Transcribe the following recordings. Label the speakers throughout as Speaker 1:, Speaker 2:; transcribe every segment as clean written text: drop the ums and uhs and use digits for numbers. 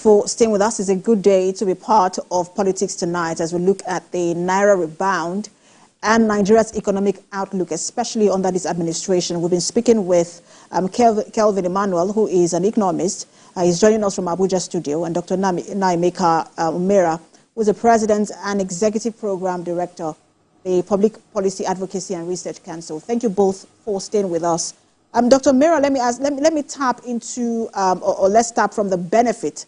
Speaker 1: for staying with us. It's a good day to be part of Politics Tonight as we look at the Naira Rebound and Nigeria's economic outlook, especially under this administration. We've been speaking with Kelvin Emmanuel, who is an economist. He's joining us from Abuja studio, and Dr. Naimeka Umera, who is the President and Executive Program Director, the Public Policy Advocacy and Research Council. Thank you both for staying with us. Dr. Umera, let me tap into, or let's start from the benefit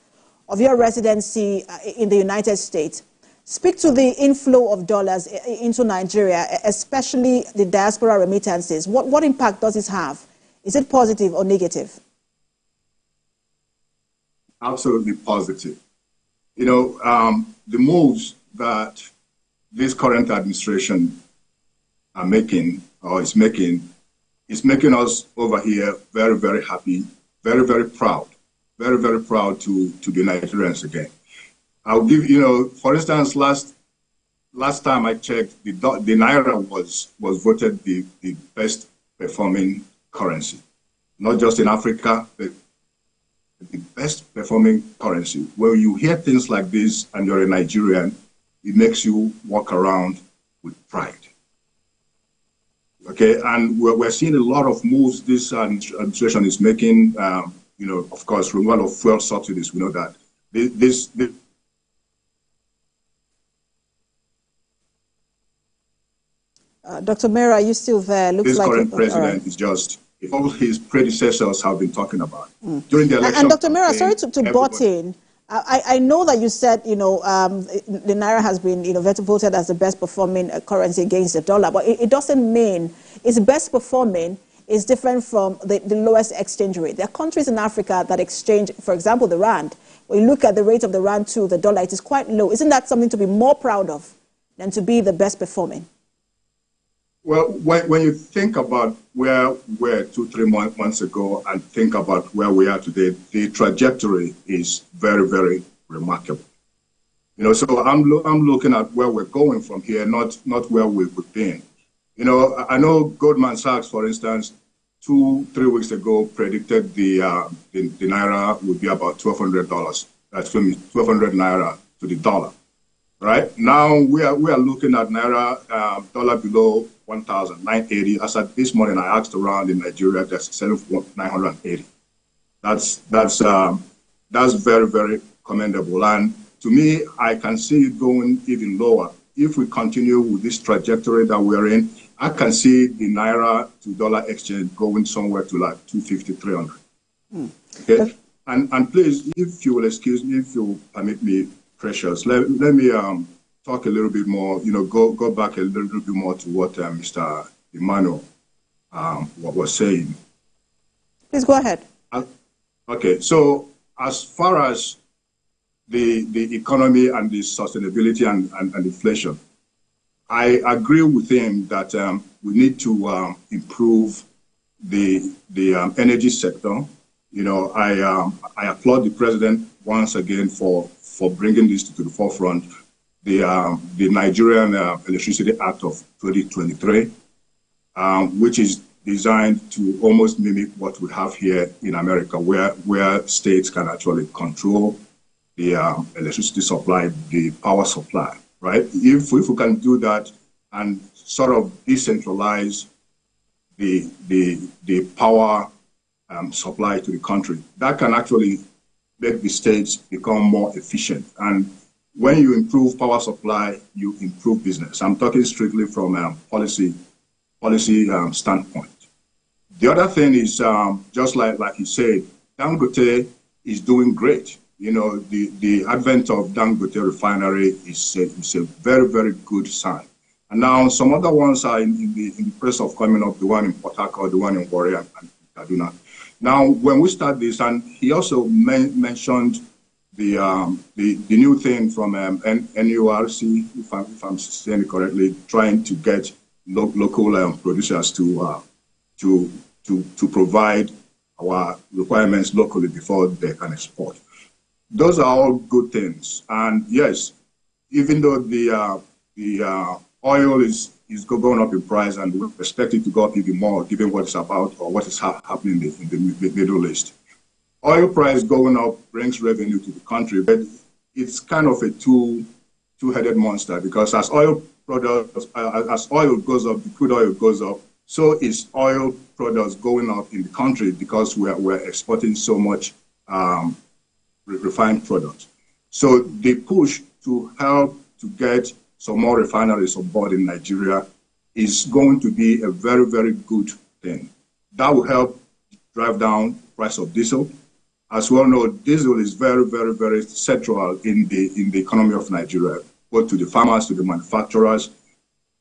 Speaker 1: of your residency in the United States. Speak to the inflow of dollars into Nigeria, especially the diaspora remittances. What impact does this have? Is it positive or negative?
Speaker 2: Absolutely positive. You know, the moves that this current administration are making, or is making us over here very, very happy, very, very proud to be Nigerians again. I'll give, you know, for instance, last time I checked, the Naira was voted the best performing currency, not just in Africa, but the best performing currency. When you hear things like this and you're a Nigerian, it makes you walk around with pride. Okay, and we're seeing a lot of moves this administration is making. You know, of course, removal of fuel subsidies. We know that this
Speaker 1: Dr. Mera, are you still there? Looks
Speaker 2: this
Speaker 1: like
Speaker 2: current president is just all his predecessors have been talking about during the election.
Speaker 1: And Dr. Mera, sorry to butt in. I know that you said, you know, the Naira has been, you know, voted as the best performing currency against the dollar, but it doesn't mean its best performing is different from the lowest exchange rate. There are countries in Africa that exchange, for example, the rand. When you look at the rate of the rand to the dollar, it is quite low. Isn't that something to be more proud of than to be the best performing?
Speaker 2: Well, when you think about where we were 2-3 months ago and think about where we are today, the trajectory is very, very remarkable. You know, so I'm looking at where we're going from here, not where we've been. You know, I know Goldman Sachs, for instance, 2-3 weeks ago predicted the Naira would be about $1,200. That's 1,200 Naira to the dollar. Right now, we are looking at Naira dollar below 1,980. As at this morning, I asked around in Nigeria, that's 7,980. That's very, very commendable. And to me, I can see it going even lower. If we continue with this trajectory that we're in, I can see the Naira to dollar exchange going somewhere to like 250, 300. Okay. And please, if you will excuse me, if you will permit me, Precious, let me talk a little bit more, you know, go back a little bit more to what Mr. Emmanuel was saying.
Speaker 1: Please go ahead.
Speaker 2: Okay, so as far as the economy and the sustainability and inflation, I agree with him that we need to improve the energy sector. You know, I applaud the president once again for bringing this to the forefront. The Nigerian Electricity Act of 2023, which is designed to almost mimic what we have here in America, where states can actually control the electricity supply, the power supply, right? If we can do that and sort of decentralize the power supply to the country, that can actually make the states become more efficient. And when you improve power supply, you improve business. I'm talking strictly from a policy standpoint. The other thing is, just like you said, Dangote is doing great. You know, the advent of Dangote refinery is a very, very good sign. And now some other ones are in the process of coming up, the one in Port Harcourt, the one in Warrior and Kaduna. Now, when we start this, and he also mentioned the new thing from NURC, if I'm saying it correctly, trying to get local producers to provide our requirements locally before they can export. Those are all good things. And yes, even though the oil is going up in price, and we expect it to go up even more, given what it's about or what is happening in the Middle East. Oil price going up brings revenue to the country, but it's kind of a two-headed monster, because as oil products, as oil goes up, the crude oil goes up, so is oil products going up in the country, because we're exporting so much refined products. So the push to help to get some more refineries on board in Nigeria is going to be a very, very good thing. That will help drive down the price of diesel. As we all know, diesel is very, very, very central in the economy of Nigeria, both to the farmers, to the manufacturers,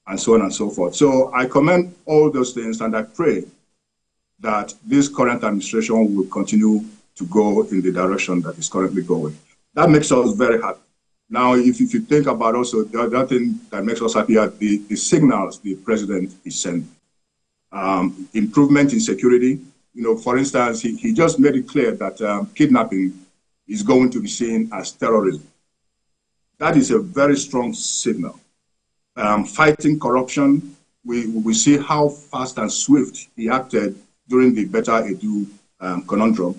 Speaker 2: and so on and so forth. So I commend all those things, and I pray that this current administration will continue to go in the direction that is currently going. That makes us very happy. Now, if you think about also the other thing that makes us happy are the signals the president is sending. Improvement in security. You know, for instance, he just made it clear that kidnapping is going to be seen as terrorism. That is a very strong signal. Fighting corruption, we see how fast and swift he acted during the Better Edu conundrum.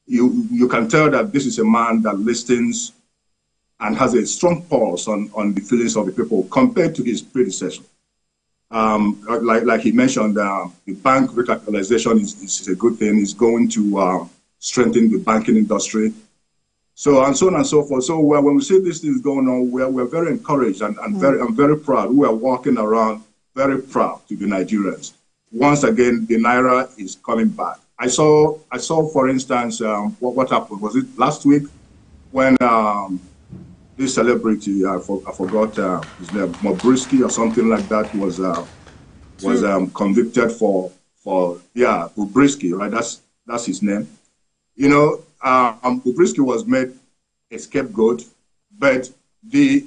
Speaker 2: You can tell that this is a man that listens and has a strong pulse on the feelings of the people compared to his predecessor. Like he mentioned, the bank recapitalization is a good thing. It's going to strengthen the banking industry. So, and so on and so forth. So when we see these things going on, we're very encouraged and I'm very proud. We are walking around very proud to be Nigerians. Once again, the Naira is coming back. I saw, for instance, what happened. Was it last week when this celebrity, I forgot his name, Bobrisky or something like that, was convicted for Bobrisky, right? That's his name. You know, Bobrisky was made a scapegoat, but the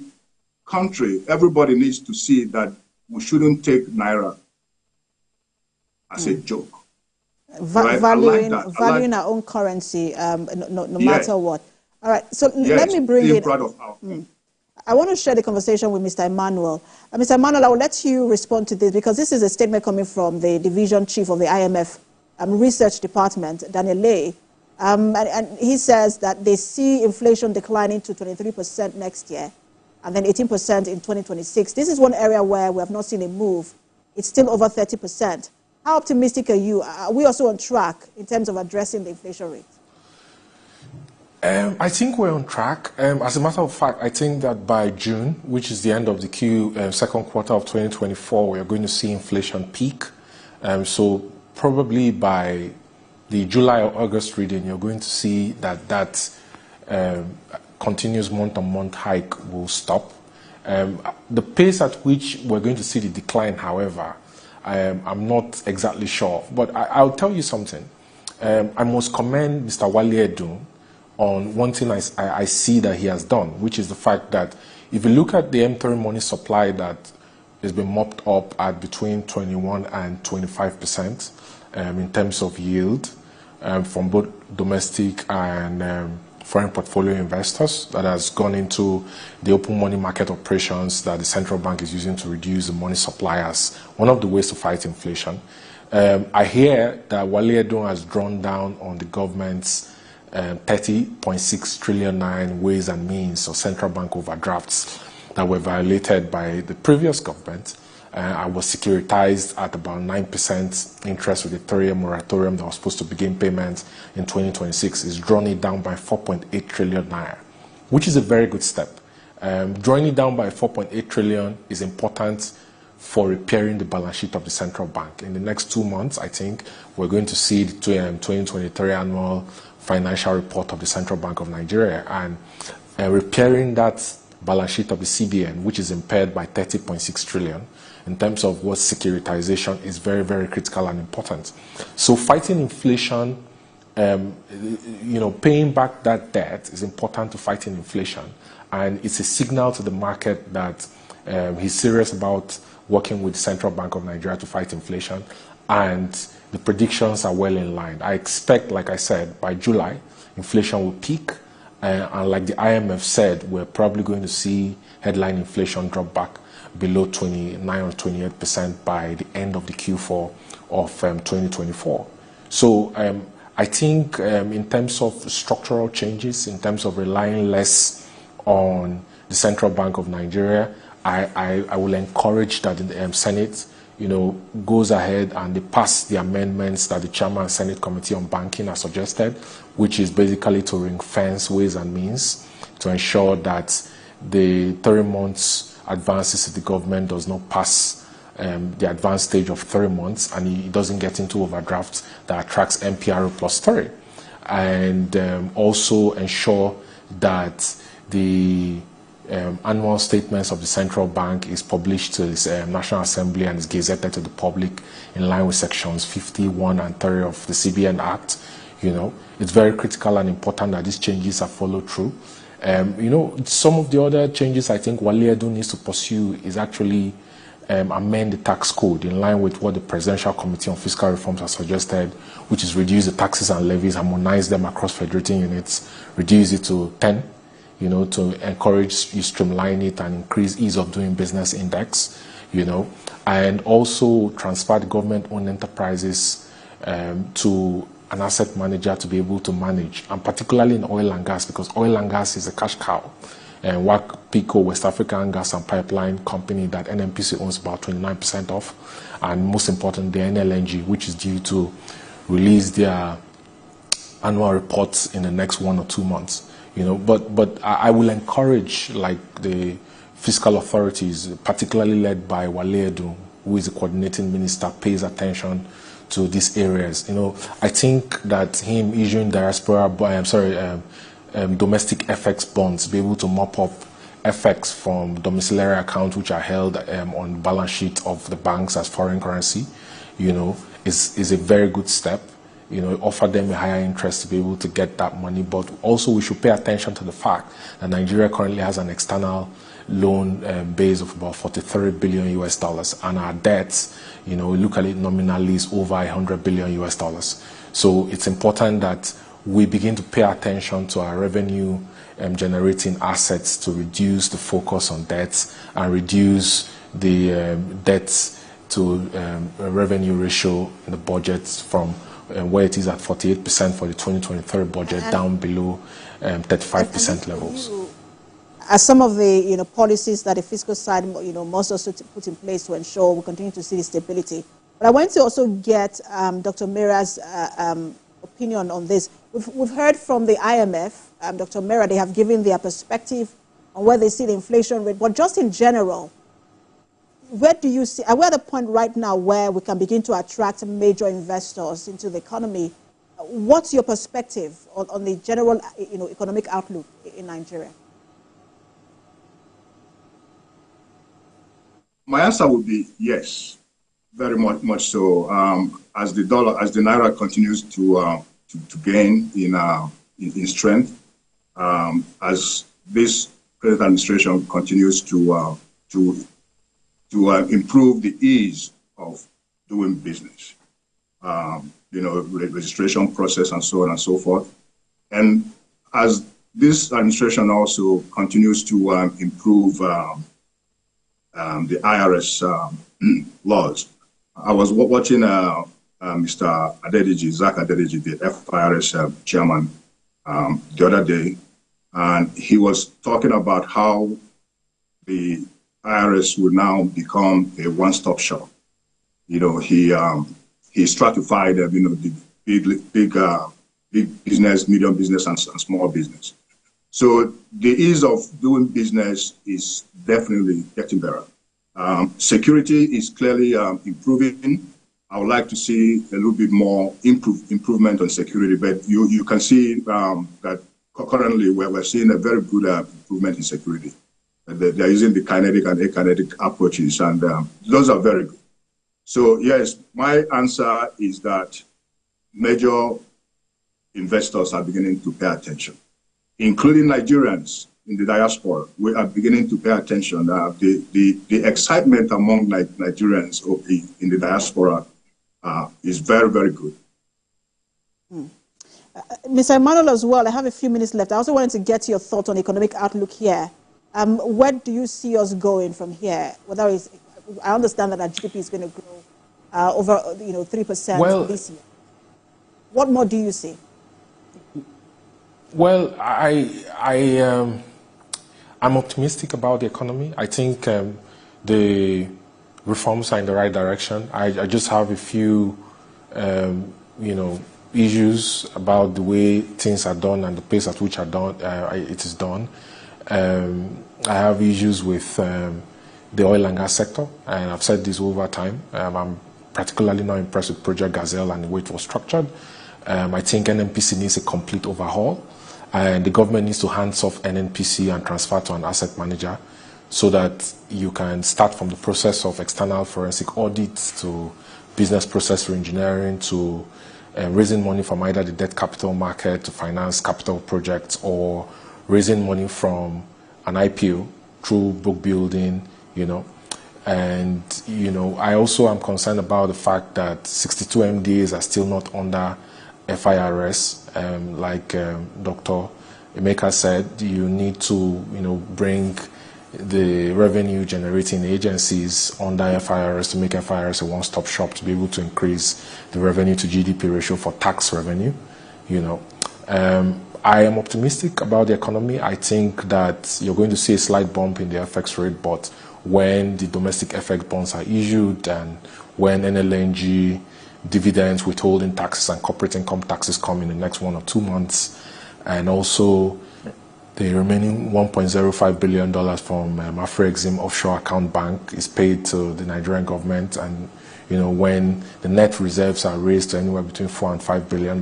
Speaker 2: country, everybody needs to see that we shouldn't take Naira as a joke. Right?
Speaker 1: Valuing our own currency, no matter what. All right, so let me bring in. I want to share the conversation with Mr. Emmanuel. Mr. Emmanuel, I will let you respond to this because this is a statement coming from the division chief of the IMF research department, Daniel Lay. And he says that they see inflation declining to 23% next year and then 18% in 2026. This is one area where we have not seen a move. It's still over 30%. How optimistic are you? Are we also on track in terms of addressing the inflation rate?
Speaker 3: I think we're on track. As a matter of fact, I think that by June, which is the end of the second quarter of 2024, we are going to see inflation peak. So probably by the July or August reading, you're going to see that continuous month-on-month hike will stop. The pace at which we're going to see the decline, however, I'm not exactly sure. But I'll tell you something. I must commend Mr. Wale Edun on one thing I see that he has done, which is the fact that if you look at the M3 money supply that has been mopped up at between 21 and 25% in terms of yield from both domestic and foreign portfolio investors that has gone into the open money market operations that the central bank is using to reduce the money supply as one of the ways to fight inflation. I hear that Wale Edun has drawn down on the government's 30.6 trillion in ways and means of central bank overdrafts that were violated by the previous government. I was securitized at about 9% interest with a 3-year moratorium that was supposed to begin payments in 2026. Is drawn it down by 4.8 trillion naira, which is a very good step. Drawing it down by 4.8 trillion is important for repairing the balance sheet of the central bank. In the next 2 months, I think we're going to see the 2023 annual financial report of the Central Bank of Nigeria, and repairing that balance sheet of the CBN, which is impaired by 30.6 trillion, in terms of what securitization is very, very critical and important. So fighting inflation, paying back that debt is important to fighting inflation, and it's a signal to the market that he's serious about working with the Central Bank of Nigeria to fight inflation, and the predictions are well in line. I expect, like I said, by July, inflation will peak. And like the IMF said, we're probably going to see headline inflation drop back below 29 or 28% by the end of the Q4 of 2024. So I think in terms of structural changes, in terms of relying less on the Central Bank of Nigeria, I will encourage that the Senate, goes ahead and they pass the amendments that the Chairman and Senate Committee on Banking has suggested, which is basically to ring-fence ways and means to ensure that the 3 months advances to the government does not pass the advanced stage of 3 months, and it doesn't get into overdraft that attracts MPRO plus 3. And also ensure that the annual statements of the central bank is published to the National Assembly and is gazetted to the public in line with sections 51 and 30 of the CBN Act. It's very critical and important that these changes are followed through. Some of the other changes I think Wale Edun needs to pursue is actually amend the tax code in line with what the Presidential Committee on Fiscal Reforms has suggested, which is reduce the taxes and levies, harmonize them across federating units, reduce it to 10, to encourage you streamline it and increase ease of doing business index, and also transfer the government-owned enterprises to an asset manager to be able to manage, and particularly in oil and gas, because oil and gas is a cash cow. And WACPICO, West African Gas and Pipeline Company, that NNPC owns about 29% of, and most important, the NLNG, which is due to release their annual reports in the next 1 or 2 months. But I will encourage the fiscal authorities, particularly led by Wale Edun, who is the coordinating minister, pays attention to these areas. I think that him issuing domestic FX bonds, be able to mop up FX from domiciliary accounts which are held on the balance sheet of the banks as foreign currency, is a very good step. Offer them a higher interest to be able to get that money. But also we should pay attention to the fact that Nigeria currently has an external loan base of about $43 billion US, and our debts, we look at it nominally, is over $100 billion US. So it's important that we begin to pay attention to our revenue generating assets to reduce the focus on debts and reduce the debts to revenue ratio in the budgets from where it is at 48% for the 2023 budget down below 35% levels.
Speaker 1: As some of the policies that the fiscal side must also put in place to ensure we continue to see the stability. But I want to also get Dr. Mera's opinion on this. We've heard from the IMF, Dr. Mera, they have given their perspective on where they see the inflation rate. But just in general, where do you see, are we at a point right now where we can begin to attract major investors into the economy? What's your perspective on the general economic outlook in Nigeria?
Speaker 2: My answer would be yes, very much so. As the naira continues to gain in strength, as this present administration continues to improve the ease of doing business, registration process and so on and so forth, and as this administration also continues to improve the IRS laws. I was watching Mr. Zach Adedeji, the FIRS chairman, the other day, and he was talking about how the IRS will now become a one-stop shop. He stratified, the big business, medium business, and small business. So the ease of doing business is definitely getting better. Security is clearly improving. I would like to see a little bit more improvement on security, but you can see that currently we're seeing a very good improvement in security. They're using the kinetic and akinetic approaches, and those are very good. So yes, my answer is that major investors are beginning to pay attention, including Nigerians in the diaspora. We are beginning to pay attention. The excitement among Nigerians in the diaspora is very, very good.
Speaker 1: Mr. Emmanuel as well, I have a few minutes left. I also wanted to get your thoughts on economic outlook here. Where do you see us going from here? Whether it's, I understand that our GDP is going to grow over 3% this year. What more do you see?
Speaker 3: Well, I'm optimistic about the economy. I think the reforms are in the right direction. I just have a few, issues about the way things are done and the pace at which it is done. I have issues with the oil and gas sector, and I've said this over time. I'm particularly not impressed with Project Gazelle and the way it was structured. I think NNPC needs a complete overhaul, and the government needs to hands off NNPC and transfer to an asset manager so that you can start from the process of external forensic audits to business process reengineering to raising money from either the debt capital market to finance capital projects or raising money from an IPO through book building, And, I also am concerned about the fact that 62 MDAs are still not under FIRS. Like Dr. Emeka said, you need to, bring the revenue generating agencies under FIRS to make FIRS a one-stop shop to be able to increase the revenue to GDP ratio for tax revenue, I am optimistic about the economy. I think that you're going to see a slight bump in the FX rate, but when the domestic FX bonds are issued and when NLNG dividends, withholding taxes, and corporate income taxes come in the next 1 or 2 months, and also the remaining $1.05 billion from Afro-Exim offshore account bank is paid to the Nigerian government, and when the net reserves are raised to anywhere between $4 and $5 billion,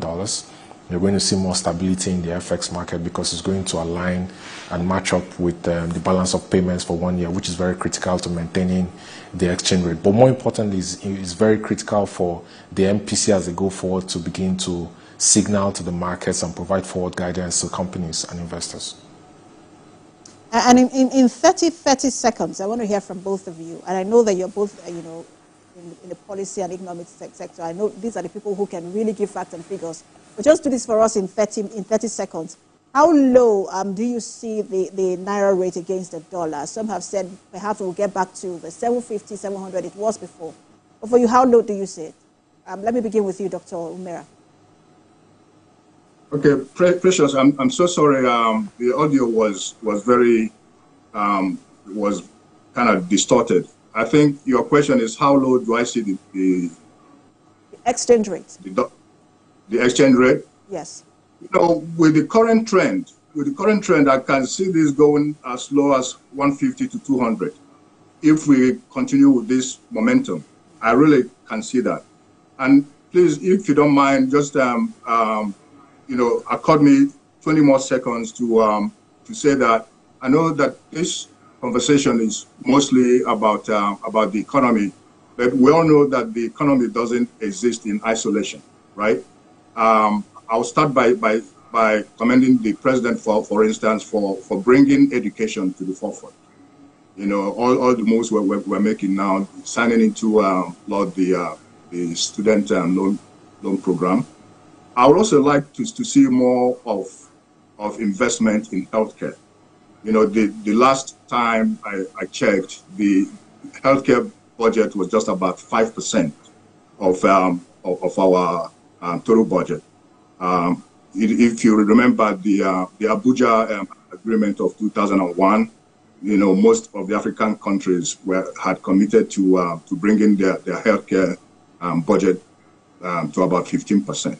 Speaker 3: you're going to see more stability in the FX market because it's going to align and match up with the balance of payments for 1 year, which is very critical to maintaining the exchange rate. But more importantly, it's very critical for the MPC as they go forward to begin to signal to the markets and provide forward guidance to companies and investors.
Speaker 1: And in 30 seconds, I want to hear from both of you. And I know that you're both, in the policy and economic sector. I know these are the people who can really give facts and figures. But just do this for us in 30 seconds. How low do you see the Naira rate against the dollar? Some have said perhaps we'll get back to the 750, 700 it was before. But for you, how low do you see it? Let me begin with you, Dr. Umera.
Speaker 2: Okay, Precious, I'm so sorry. The audio was very, was kind of distorted. I think your question is how low do I see the
Speaker 1: exchange rate?
Speaker 2: The exchange rate?
Speaker 1: Yes.
Speaker 2: With the current trend, I can see this going as low as 150 to 200. If we continue with this momentum, I really can see that. And please, if you don't mind, just accord me 20 more seconds to say that I know that this conversation is mostly about the economy, but we all know that the economy doesn't exist in isolation, right? I'll start by commending the president for instance, for bringing education to the forefront. All the moves we're making now, signing into the student loan program. I would also like to see more of investment in healthcare. The last time I checked, the healthcare budget was just about 5% of our total budget. If you remember the Abuja agreement of 2001, most of the African countries had committed to bringing their healthcare budget to about 15%.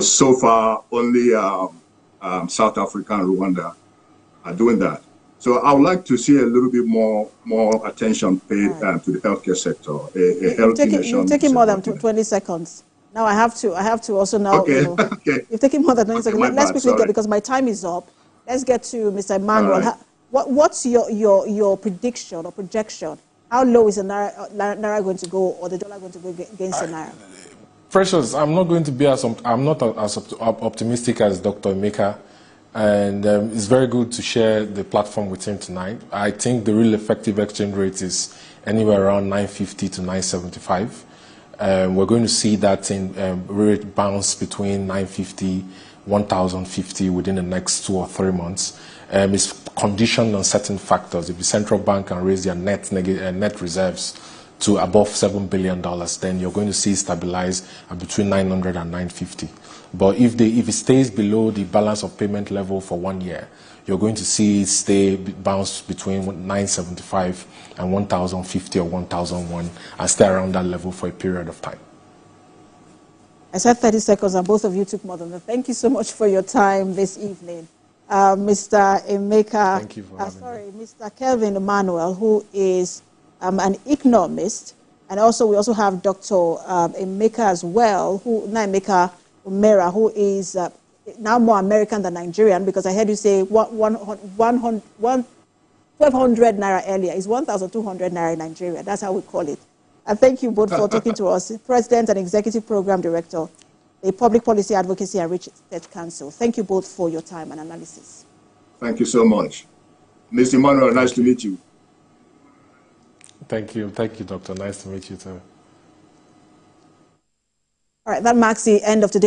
Speaker 2: So far only South Africa and Rwanda are doing that. So I would like to see a little bit more attention paid to the healthcare sector.
Speaker 1: You're taking more than 20 seconds. Now I have to also now.
Speaker 2: Okay. Okay.
Speaker 1: You've taken more than 20 seconds. Let's quickly get, because my time is up. Let's get to Mr. Emmanuel. Right. What's your prediction or projection? How low is the Naira going to go, or the dollar going to go against the Naira?
Speaker 3: Precious, I'm not as optimistic as Dr. Emeka, and it's very good to share the platform with him tonight. I think the real effective exchange rate is anywhere around 950 to 975. We're going to see that rate bounce between 950, 1,050 within the next 2 or 3 months. It's conditioned on certain factors. If the central bank can raise their net reserves to above $7 billion, then you're going to see it stabilize at between 900 and 950. But if it stays below the balance of payment level for 1 year, you're going to see it bounce between 975 and 1,050 or 1,001 and stay around that level for a period of time.
Speaker 1: I said 30 seconds, and both of you took more than that. Thank you so much for your time this evening. Mr. Emeka,
Speaker 3: thank you for having me.
Speaker 1: Mr. Kelvin Emmanuel, who is an economist, and we also have Dr. Emeka as well, Emeka Umera, who is now more American than Nigerian, because I heard you say 1,200 Naira earlier. It's 1,200 Naira in Nigeria. That's how we call it. And thank you both for talking to us. President and Executive Program Director, the Public Policy Advocacy and Research Council. Thank you both for your time and analysis.
Speaker 2: Thank you so much. Mr. Emmanuel, nice to meet you.
Speaker 3: Thank you. Thank you, Doctor. Nice to meet you too.
Speaker 1: All right, that marks the end of today's